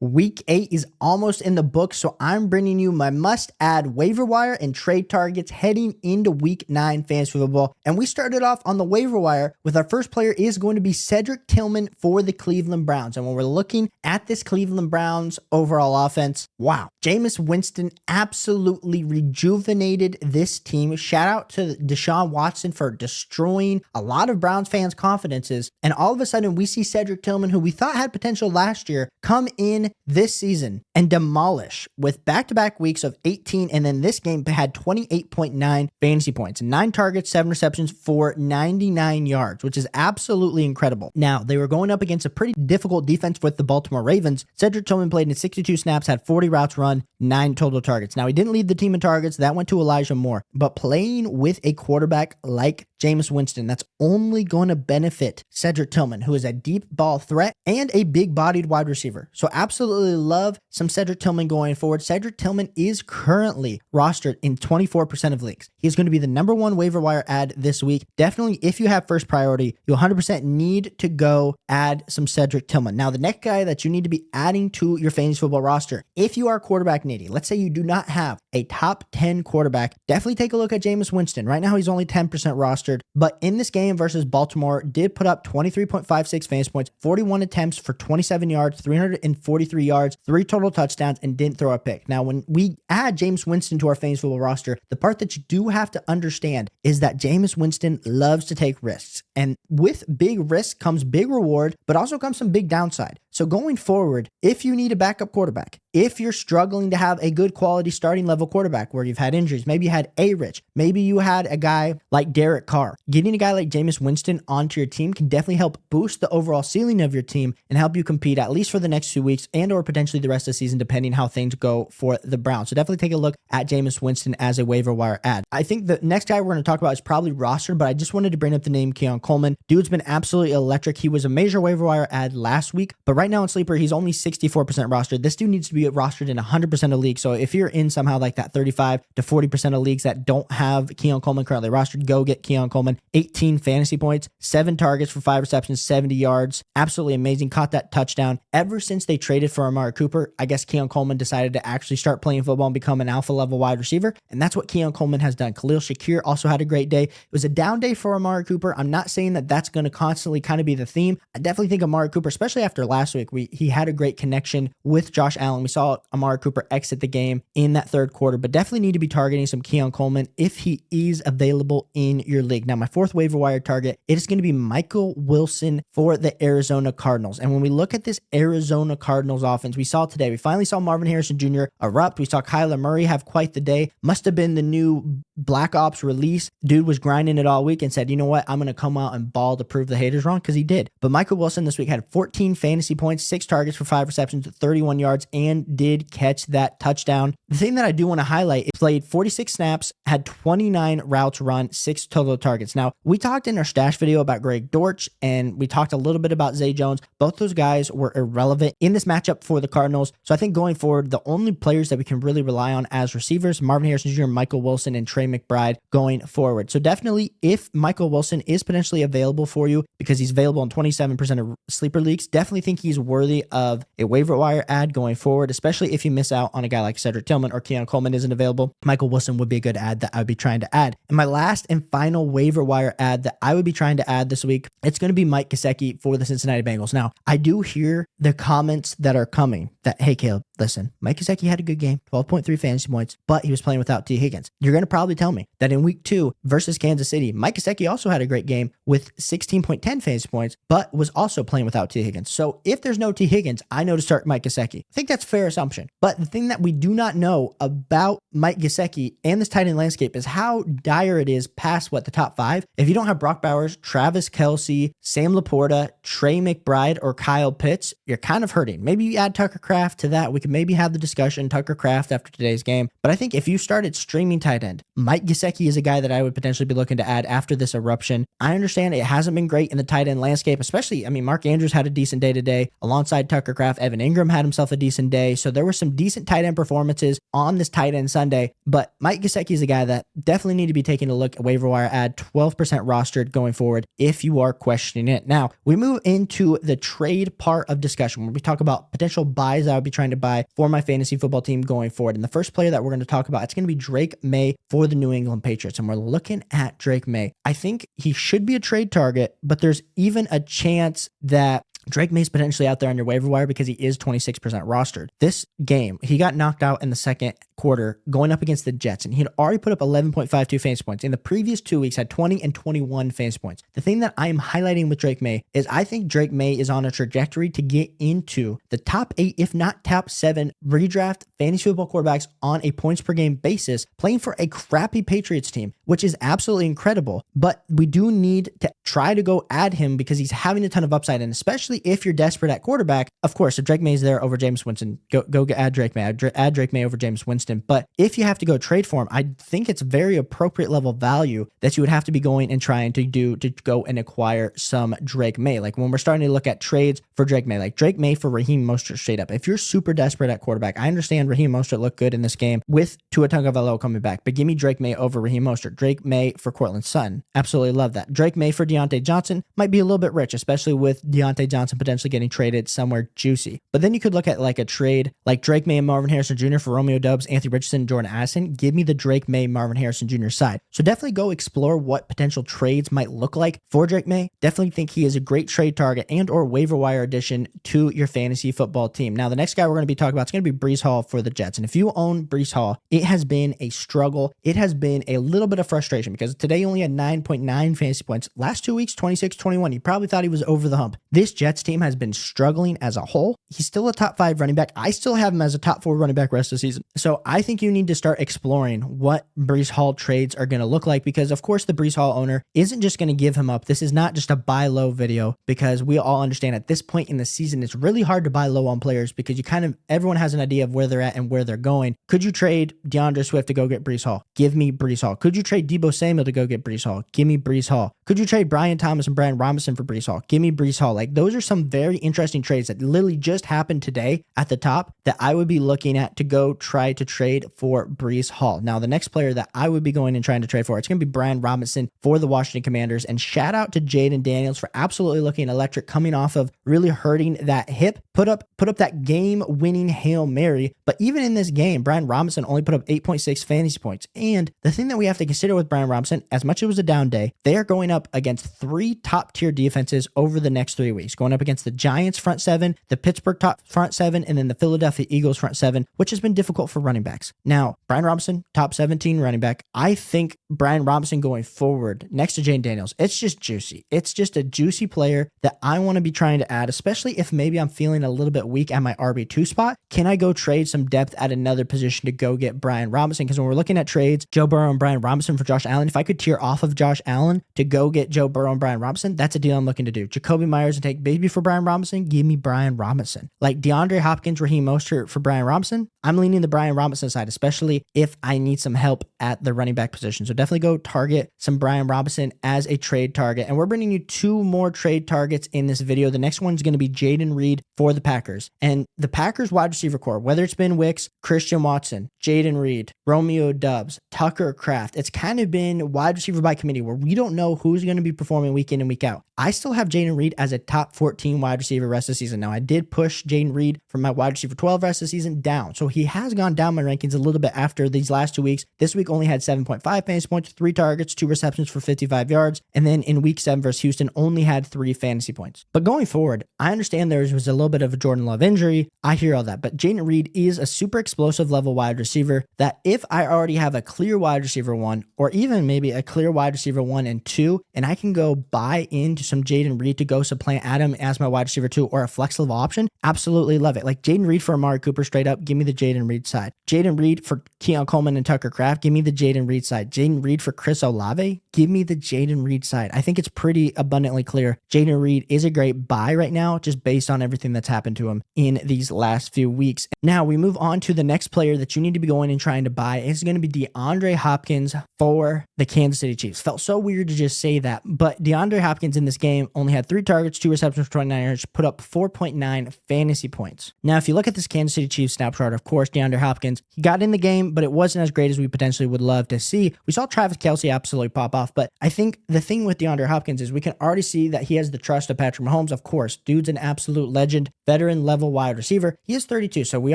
Week 8 is almost in the book, so I'm bringing you my must-add waiver wire and trade targets heading into Week 9 fantasy football. And we started off on the waiver wire with our first player is going to be Cedric Tillman for the Cleveland Browns. And when we're looking at this Cleveland Browns overall offense, wow, Jameis Winston absolutely rejuvenated this team. Shout out to Deshaun Watson for destroying a lot of Browns fans' confidences. And all of a sudden, we see Cedric Tillman, who we thought had potential last year, come in this season and demolish with back-to-back weeks of 18, and then this game had 28.9 fantasy points, 9 targets, 7 receptions for 99 yards, which is absolutely incredible. Now, they were going up against a pretty difficult defense with the Baltimore Ravens. Cedric Tillman played in 62 snaps, had 40 routes run, 9 total targets. Now, he didn't lead the team in targets. That went to Elijah Moore, but playing with a quarterback like Jameis Winston, that's only going to benefit Cedric Tillman, who is a deep ball threat and a big-bodied wide receiver. So absolutely love some Cedric Tillman going forward. Cedric Tillman is currently rostered in 24% of leagues. He's going to be the number 1 waiver wire add this week. Definitely, if you have first priority, you 100% need to go add some Cedric Tillman. Now, the next guy that you need to be adding to your fantasy football roster, if you are quarterback needy, let's say you do not have a top 10 quarterback, definitely take a look at Jameis Winston. Right now, he's only 10% rostered. But in this game versus Baltimore, did put up 23.56 fantasy points, 41 attempts for 27 yards, 343 yards, 3 total touchdowns, and didn't throw a pick. Now, when we add Jameis Winston to our fantasy football roster, the part that you do have to understand is that Jameis Winston loves to take risks. And with big risk comes big reward, but also comes some big downside. So going forward, if you need a backup quarterback, if you're struggling to have a good quality starting level quarterback where you've had injuries, maybe you had A-Rich, maybe you had a guy like Derek Carr, getting a guy like Jameis Winston onto your team can definitely help boost the overall ceiling of your team and help you compete at least for the next 2 weeks and or potentially the rest of the season, depending how things go for the Browns. So definitely take a look at Jameis Winston as a waiver wire add. I think the next guy we're going to talk about is probably rostered, but I just wanted to bring up the name Keon Coleman. Dude's been absolutely electric. He was a major waiver wire add last week, but right now in Sleeper, he's only 64% rostered. This dude needs to be rostered in 100% of leagues. So if you're in somehow like that 35 to 40% of leagues that don't have Keon Coleman currently rostered, go get Keon Coleman. 18 fantasy points, 7 targets for 5 receptions, 70 yards. Absolutely amazing. Caught that touchdown. Ever since they traded for Amari Cooper, I guess Keon Coleman decided to actually start playing football and become an alpha level wide receiver. And that's what Keon Coleman has done. Khalil Shakir also had a great day. It was a down day for Amari Cooper. I'm not saying that that's going to constantly kind of be the theme. I definitely think Amari Cooper, especially after last week, he had a great connection with Josh Allen. We saw Amari Cooper exit the game in that third quarter, but definitely need to be targeting some Keon Coleman if he is available in your league. Now, my fourth waiver wire target, it is going to be Michael Wilson for the Arizona Cardinals. And when we look at this Arizona Cardinals offense, we saw today, we finally saw Marvin Harrison Jr. erupt. We saw Kyler Murray have quite the day. Must have been the new Black Ops release. Dude was grinding it all week and said, you know what, I'm going to come out and ball to prove the haters wrong, because he did. But Michael Wilson this week had 14 fantasy points, 6 targets for 5 receptions, 31 yards, and did catch that touchdown. The thing that I do want to highlight is played 46 snaps, had 29 routes run, 6 total targets. Now, we talked in our stash video about Greg Dortch, and we talked a little bit about Zay Jones. Both those guys were irrelevant in this matchup for the Cardinals. So I think going forward, the only players that we can really rely on as receivers, Marvin Harrison Jr., Michael Wilson, and Trey McBride going forward. So definitely, if Michael Wilson is potentially available for you, because he's available in 27% of sleeper leagues, definitely think he's worthy of a waiver wire add going forward, especially if you miss out on a guy like Cedric Tillman or Keon Coleman isn't available. Michael Wilson would be a good add that I would be trying to add. And my last and final waiver wire add that I would be trying to add this week, it's going to be Mike Gesicki for the Cincinnati Bengals. Now, I do hear the comments that are coming that, hey, Caleb, listen, Mike Gesicki had a good game, 12.3 fantasy points, but he was playing without T. Higgins. You're going to probably tell me that in week 2 versus Kansas City, Mike Gesicki also had a great game with 16.10 fantasy points, but was also playing without T. Higgins. So if there's no T. Higgins, I know to start Mike Gesicki. I think that's a fair assumption. But the thing that we do not know about Mike Gesicki and this tight end landscape is how dire it is past the top 5. If you don't have Brock Bowers, Travis Kelce, Sam Laporta, Trey McBride, or Kyle Pitts, you're kind of hurting. Maybe you add Tucker Kraft to that. We could maybe have the discussion, Tucker Kraft after today's game. But I think if you started streaming tight end, Mike Gesicki is a guy that I would potentially be looking to add after this eruption. I understand it hasn't been great in the tight end landscape, especially, Mark Andrews had a decent day today alongside Tucker Kraft. Evan Ingram had himself a decent day. So there were some decent tight end performances on this tight end Sunday, but Mike Gesicki is a guy that definitely need to be taking a look at waiver wire, add 12% rostered going forward if you are questioning it. Now, we move into the trade part of discussion where we talk about potential buys I would be trying to buy for my fantasy football team going forward. And the first player that we're going to talk about, it's going to be Drake Maye for the New England Patriots. And we're looking at Drake Maye. I think he should be a trade target, but there's even a chance that Drake Maye's potentially out there on your waiver wire because he is 26% rostered. This game, he got knocked out in the second quarter going up against the Jets, and he had already put up 11.52 fantasy points. In the previous 2 weeks, had 20 and 21 fantasy points. The thing that I am highlighting with Drake Maye is I think Drake Maye is on a trajectory to get into the top 8, if not top 7 redraft fantasy football quarterbacks on a points per game basis, playing for a crappy Patriots team, which is absolutely incredible. But we do need to try to go add him because he's having a ton of upside, and especially if you're desperate at quarterback, of course, if Drake Maye's there over Jameis Winston, go add Drake Maye. Add Drake Maye over Jameis Winston. But if you have to go trade for him, I think it's very appropriate level value that you would have to be going and trying to do to go and acquire some Drake Maye. Like when we're starting to look at trades for Drake Maye, like Drake Maye for Raheem Mostert straight up. If you're super desperate at quarterback, I understand Raheem Mostert looked good in this game with Tua Tagovailoa coming back, but give me Drake Maye over Raheem Mostert. Drake Maye for Cortland Sutton. Absolutely love that. Drake Maye for Deontay Johnson might be a little bit rich, especially with Deontay Johnson potentially getting traded somewhere juicy. But then you could look at like a trade like Drake Maye and Marvin Harrison Jr. for Romeo Doubs, Anthony Richardson, Jordan Addison. Give me the Drake Maye, Marvin Harrison Jr. side. So definitely go explore what potential trades might look like for Drake Maye. Definitely think he is a great trade target and or waiver wire addition to your fantasy football team. Now, the next guy we're going to be talking about is going to be Breece Hall for the Jets. And if you own Breece Hall, it has been a struggle. It has been a little bit of frustration because today he only had 9.9 fantasy points. Last 2 weeks, 26, 21. You probably thought he was over the hump. This Jets team has been struggling as a whole. He's still a top 5 running back. I still have him as a top 4 running back rest of the season. So I think you need to start exploring what Breece Hall trades are going to look like because, of course, the Breece Hall owner isn't just going to give him up. This is not just a buy low video because we all understand at this point in the season, it's really hard to buy low on players because everyone has an idea of where they're at and where they're going. Could you trade DeAndre Swift to go get Breece Hall? Give me Breece Hall. Could you trade Deebo Samuel to go get Breece Hall? Give me Breece Hall. Could you trade Brian Thomas and Brian Robinson for Breece Hall? Give me Breece Hall. Like those are some very interesting trades that literally just happened today at the top that I would be looking at to go try to trade for Breece Hall. Now, the next player that I would be going and trying to trade for, it's going to be Brian Robinson for the Washington Commanders. And shout out to Jayden Daniels for absolutely looking electric coming off of really hurting that hip. Put up that game-winning Hail Mary. But even in this game, Brian Robinson only put up 8.6 fantasy points. And the thing that we have to consider with Brian Robinson, as much as it was a down day, they are going up against 3 top-tier defenses over the next 3 weeks. Going up against the Giants front 7, the Pittsburgh front 7, and then the Philadelphia Eagles front 7, which has been difficult for running backs. Now, Brian Robinson, top 17 running back. I think Brian Robinson going forward next to Jayden Daniels, it's just juicy. It's just a juicy player that I want to be trying to add, especially if maybe I'm feeling a little bit weak at my RB2 spot. Can I go trade some depth at another position to go get Brian Robinson? Because when we're looking at trades, Joe Burrow and Brian Robinson for Josh Allen, if I could tier off of Josh Allen to go get Joe Burrow and Brian Robinson, that's a deal I'm looking to do. Jacoby Myers and take Baby for Brian Robinson, give me Brian Robinson. Like DeAndre Hopkins, Raheem Mostert for Brian Robinson, I'm leaning the Brian Robinson side, especially if I need some help at the running back position. So definitely go target some Brian Robinson as a trade target. And we're bringing you 2 more trade targets in this video. The next one's going to be Jayden Reed for the Packers. And the Packers wide receiver core, whether it's been Wicks, Christian Watson, Jayden Reed, Romeo Doubs, Tucker Kraft, it's kind of been wide receiver by committee where we don't know who's going to be performing week in and week out. I still have Jayden Reed as a top 14 wide receiver rest of the season. Now, I did push Jayden Reed from my wide receiver 12 rest of the season down. So he has gone down my rankings a little bit after these last 2 weeks. This week only had 7.5 fantasy points, 3 targets, 2 receptions for 55 yards. And then in week 7 versus Houston, only had 3 fantasy points. But going forward, I understand there was a little bit of a Jordan Love injury. I hear all that. But Jayden Reed is a super explosive level wide receiver that if I already have a clear wide receiver 1, or even maybe a clear wide receiver 1 and 2, and I can go buy into some Jayden Reed to go supplant Adam as my wide receiver 2 or a flex level option, absolutely love it. Like Jayden Reed for Amari Cooper straight up, give me the Jayden Reed side. Jayden Reed for Keon Coleman and Tucker Kraft. Give me the Jayden Reed side. Jayden Reed for Chris Olave. Give me the Jayden Reed side. I think it's pretty abundantly clear. Jayden Reed is a great buy right now, just based on everything that's happened to him in these last few weeks. Now we move on to the next player that you need to be going and trying to buy. It's going to be DeAndre Hopkins for the Kansas City Chiefs. Felt so weird to just say that, but DeAndre Hopkins in this game only had 3 targets, 2 receptions for 29 yards, put up 4.9 fantasy points. Now, if you look at this Kansas City Chiefs snapshot, of course, DeAndre Hopkins, he got in the game, but it wasn't as great as we potentially would love to see. We saw Travis Kelce absolutely pop off, but I think the thing with DeAndre Hopkins is we can already see that he has the trust of Patrick Mahomes. Of course, dude's an absolute legend, veteran level wide receiver. He is 32, so we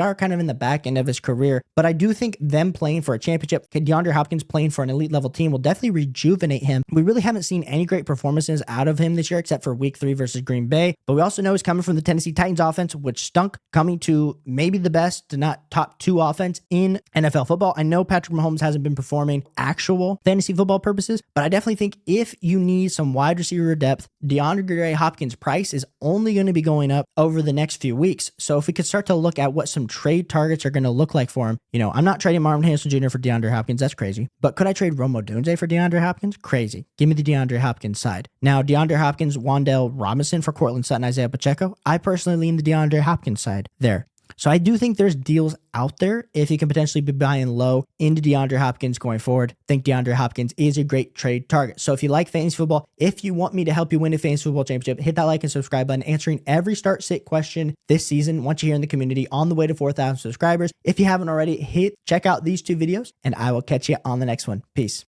are kind of in the back end of his career, but I do think them playing for a championship, DeAndre Hopkins playing for an elite level team will definitely rejuvenate him. We really haven't seen any great performances out of him this year, except for week 3 versus Green Bay, but we also know he's coming from the Tennessee Titans offense, which stunk, coming to maybe the best to not top 2 offense in NFL football. I know Patrick Mahomes hasn't been performing actual fantasy football purposes, but I definitely think if you need some wide receiver depth, DeAndre Hopkins' price is only going to be going up over the next few weeks. So if we could start to look at what some trade targets are going to look like for him, I'm not trading Marvin Harrison Jr. for DeAndre Hopkins. That's crazy. But could I trade Rome Odunze for DeAndre Hopkins? Crazy. Give me the DeAndre Hopkins side. Now, DeAndre Hopkins, Wan'Dale Robinson for Cortland Sutton, Isaiah Pacheco. I personally lean the DeAndre Hopkins side there. So I do think there's deals out there if you can potentially be buying low into DeAndre Hopkins going forward. I think DeAndre Hopkins is a great trade target. So if you like fantasy football, if you want me to help you win a fantasy football championship, hit that like and subscribe button, answering every start sit question this season once you're here in the community on the way to 4,000 subscribers. If you haven't already, check out these 2 videos and I will catch you on the next one. Peace.